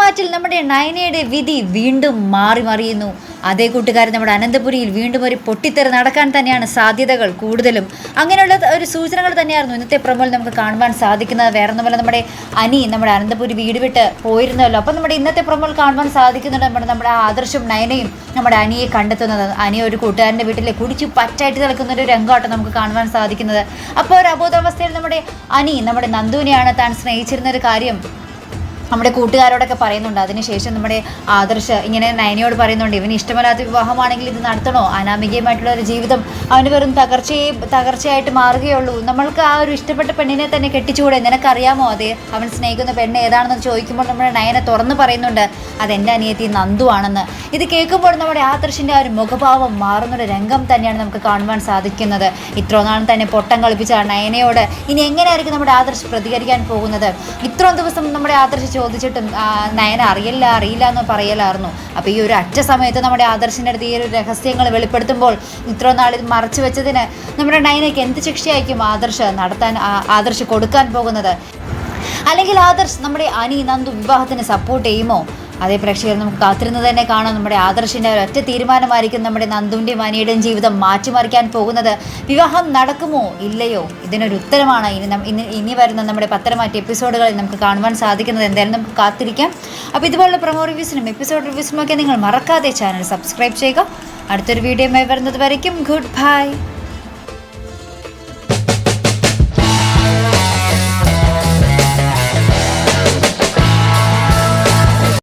മാറ്റിൽ നമ്മുടെ നയനയുടെ വിധി വീണ്ടും മാറി മറിയുന്നു. അതേ കൂട്ടുകാരൻ നമ്മുടെ അനന്തപുരിയിൽ വീണ്ടും ഒരു പൊട്ടിത്തെറി നടക്കാൻ തന്നെയാണ് സാധ്യതകൾ കൂടുതലും. അങ്ങനെയുള്ള ഒരു സൂചനകൾ തന്നെയായിരുന്നു ഇന്നത്തെ പ്രമോയിൽ നമുക്ക് കാണുവാൻ സാധിക്കുന്നത്. വേറെ ഒന്നുമല്ല, നമ്മുടെ അനി നമ്മുടെ അനന്തപുരി വീട് വിട്ട് പോയിരുന്നല്ലോ. അപ്പം നമ്മുടെ ഇന്നത്തെ പ്രമോയിൽ കാണുവാൻ സാധിക്കുന്നുണ്ട് നമ്മുടെ ആദർശും നയനയും നമ്മുടെ അനിയെ കണ്ടെത്തുന്നത്. അനി ഒരു കൂട്ടുകാരൻ്റെ വീട്ടിലെ കുടിച്ചു പറ്റായിട്ട് നിൽക്കുന്ന ഒരു രംഗമായിട്ട് നമുക്ക് കാണുവാൻ സാധിക്കുന്നത്. അപ്പോൾ ഒരു അബോധാവസ്ഥയിൽ നമ്മുടെ അനി നമ്മുടെ നന്ദുവിനെയാണ് താൻ സ്നേഹിച്ചിരുന്ന ഒരു കാര്യം നമ്മുടെ കൂട്ടുകാരോടൊക്കെ പറയുന്നുണ്ട്. അതിനുശേഷം നമ്മുടെ ആദർശ് ഇങ്ങനെ നയനയോട് പറയുന്നുണ്ട്, ഇവന് ഇഷ്ടമല്ലാത്ത വിവാഹമാണെങ്കിൽ ഇത് നടത്തണോ, അനാമികമായിട്ടുള്ള ഒരു ജീവിതം അവന് വെറും തകർച്ചയായിട്ട് മാറുകയുള്ളൂ, നമ്മൾക്ക് ആ ഒരു ഇഷ്ടപ്പെട്ട പെണ്ണിനെ തന്നെ കെട്ടിച്ചുകൂടെ, നിനക്കറിയാമോ അതെ അവൻ സ്നേഹിക്കുന്ന പെണ്ണ് ഏതാണെന്ന് ചോദിക്കുമ്പോൾ നമ്മുടെ നയനെ തുറന്ന് പറയുന്നുണ്ട് അതെൻ്റെ അനിയത്തി നന്ദു ആണെന്ന്. ഇത് കേൾക്കുമ്പോൾ നമ്മുടെ ആദർശിൻ്റെ ആ ഒരു മുഖഭാവം മാറുന്നൊരു രംഗം തന്നെയാണ് നമുക്ക് കാണുവാൻ സാധിക്കുന്നത്. ഇത്രയും നാളും തന്നെ പൊട്ടം കളിപ്പിച്ച നയനയോട് ഇനി എങ്ങനെയായിരിക്കും നമ്മുടെ ആദർശ് പ്രതികരിക്കാൻ പോകുന്നത്? ഇത്രയും ദിവസം നമ്മുടെ ആദർശ് ചോദിച്ചിട്ടും നയന അറിയില്ല എന്ന് പറയലായിരുന്നു. അപ്പോൾ ഈ ഒരു അറ്റ സമയത്ത് നമ്മുടെ ആദർശിൻ്റെ അടുത്ത് ഈ ഒരു രഹസ്യങ്ങൾ വെളിപ്പെടുത്തുമ്പോൾ ഇത്രയും നാൾ ഇത് മറച്ചു വെച്ചതിന് നമ്മുടെ നയനയ്ക്ക് എന്ത് ശിക്ഷയായിരിക്കും ആദർശ് കൊടുക്കാൻ പോകുന്നത്? അല്ലെങ്കിൽ ആദർശ് നമ്മുടെ അനി നന്ദു വിവാഹത്തിന് സപ്പോർട്ട് ചെയ്യുമോ? അതേ പ്രേക്ഷകർ നമുക്ക് കാത്തിരുന്ന് തന്നെ കാണാം. നമ്മുടെ ആദർശിൻ്റെ ഒരൊറ്റ തീരുമാനമായിരിക്കും നമ്മുടെ നന്ദുവിൻ്റെയും അനിയുടെയും ജീവിതം മാറ്റിമറിക്കാൻ പോകുന്നത്. വിവാഹം നടക്കുമോ ഇല്ലയോ? ഇതിനൊരു ഉത്തരമാണ് ഇനി വരുന്ന നമ്മുടെ പത്തരമാറ്റ എപ്പിസോഡുകളിൽ നമുക്ക് കാണുവാൻ സാധിക്കുന്നത്. എന്തായാലും നമുക്ക് കാത്തിരിക്കാം. അപ്പോൾ ഇതുപോലുള്ള പ്രൊമോ റിവ്യൂസിനും എപ്പിസോഡ് റിവ്യൂസിനും ഒക്കെ നിങ്ങൾ മറക്കാതെ ചാനൽ സബ്സ്ക്രൈബ് ചെയ്യുക. അടുത്തൊരു വീഡിയോയുമായി വരുന്നത് വരയ്ക്കും ഗുഡ് ബൈ.